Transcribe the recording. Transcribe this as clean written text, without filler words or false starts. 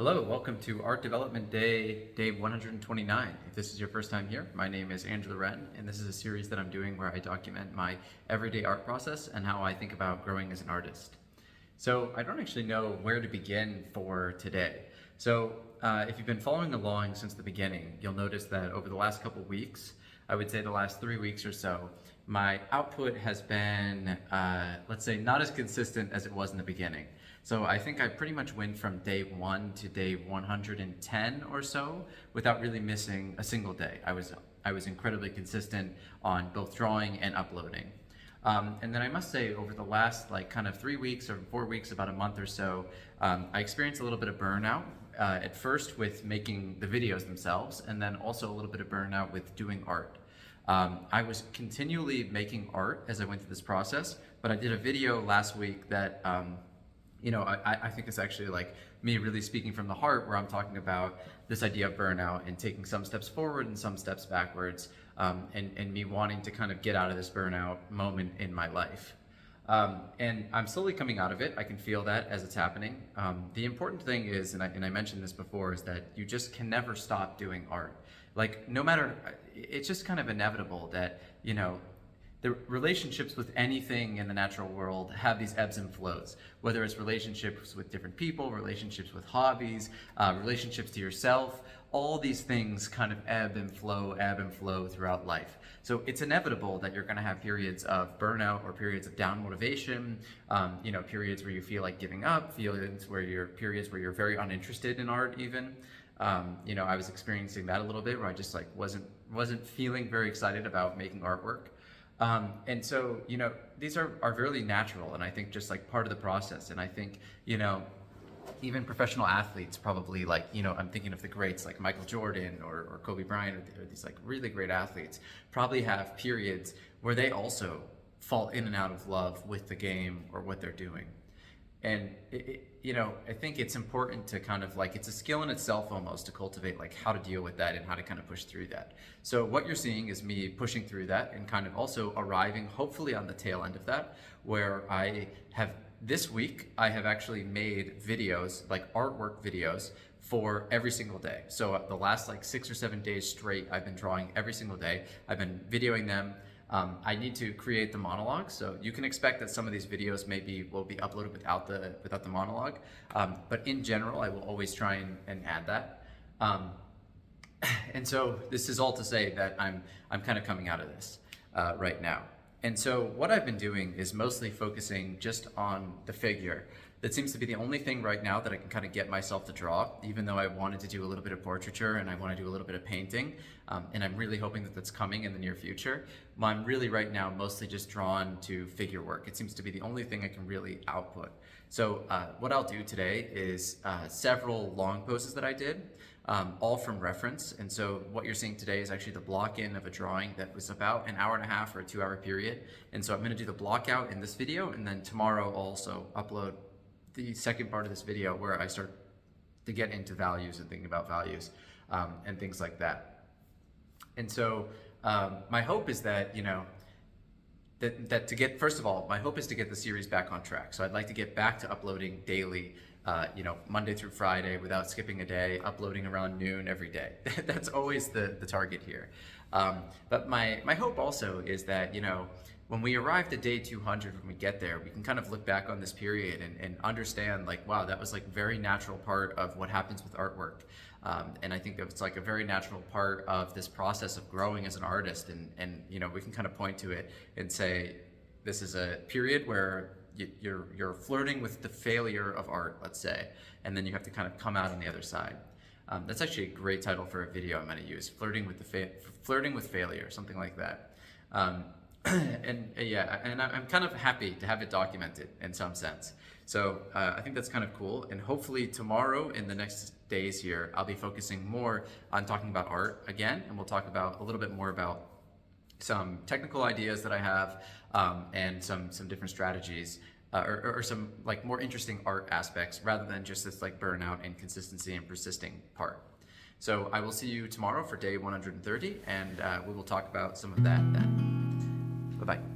Hello, welcome to Art Development Day 129. If this is your first time here, my name is Angela Wren, and this is a series that I'm doing where I document my everyday art process and how I think about growing as an artist. So I don't actually know where to begin for today. So if you've been following along since the beginning, you'll notice that over the last couple weeks, I would say the last 3 weeks or so, my output has been, let's say, not as consistent as it was in the beginning. So I think I pretty much went from day 1 to day 110 or so without really missing a single day. I was incredibly consistent on both drawing and uploading. And then I must say, over the last kind of 3 weeks or 4 weeks, about a month or so, I experienced a little bit of burnout. At first with making the videos themselves, and then also a little bit of burnout with doing art. I was continually making art as I went through this process, but I did a video last week that I think is actually like me really speaking from the heart, where I'm talking about this idea of burnout and taking some steps forward and some steps backwards, and me wanting to kind of get out of this burnout moment in my life. And I'm slowly coming out of it. I can feel that as it's happening. The important thing is, and I mentioned this before, is that you just can never stop doing art. Like, no matter, it's just kind of inevitable that, the relationships with anything in the natural world have these ebbs and flows, whether it's relationships with different people, relationships with hobbies, relationships to yourself. All these things kind of ebb and flow throughout life. So it's inevitable that you're going to have periods of burnout or periods of down motivation, periods where you feel like giving up, periods where you're very uninterested in art even. I was experiencing that a little bit, where I just wasn't feeling very excited about making artwork. And so, these are really natural, and I think just like part of the process. And I think, even professional athletes probably, I'm thinking of the greats like Michael Jordan or Kobe Bryant, or these like really great athletes, probably have periods where they also fall in and out of love with the game or what they're doing. And I think it's important to kind of it's a skill in itself almost to cultivate how to deal with that and how to kind of push through that. So what you're seeing is me pushing through that and kind of also arriving hopefully on the tail end of that, where this week I have actually made videos, like artwork videos, for every single day. So the last 6 or 7 days straight, I've been drawing every single day. I've been videoing them. I need to create the monologue, so you can expect that some of these videos will be uploaded without the monologue. But in general, I will always try and add that. And so this is all to say that I'm kind of coming out of this right now. And so what I've been doing is mostly focusing just on the figure. That seems to be the only thing right now that I can kind of get myself to draw, even though I wanted to do a little bit of portraiture and I want to do a little bit of painting. And I'm really hoping that that's coming in the near future. I'm really right now mostly just drawn to figure work. It seems to be the only thing I can really output. So what I'll do today is several long poses that I did, all from reference. And so what you're seeing today is actually the block in of a drawing that was about an hour and a half or a 2-hour period. And so I'm going to do the block out in this video, and then tomorrow I'll also upload the second part of this video where I start to get into values and thinking about values and things like that. And so my hope is that, first of all, my hope is to get the series back on track. So I'd like to get back to uploading daily, Monday through Friday without skipping a day, uploading around noon every day. That's always the target here. But my hope also is that, when we arrive at day 200, when we get there, we can kind of look back on this period and understand wow, that was very natural part of what happens with artwork. And I think that it's a very natural part of this process of growing as an artist. And we can kind of point to it and say, this is a period where you're flirting with the failure of art, let's say, and then you have to kind of come out on the other side. That's actually a great title for a video I'm going to use, flirting with failure, something like that. And I'm kind of happy to have it documented in some sense. So I think that's kind of cool. And hopefully tomorrow, in the next days here, I'll be focusing more on talking about art again, and we'll talk about a little bit more about some technical ideas that I have, and some different strategies, or some more interesting art aspects, rather than just this burnout and consistency and persisting part. So I will see you tomorrow for day 130, and we will talk about some of that then. Bye-bye.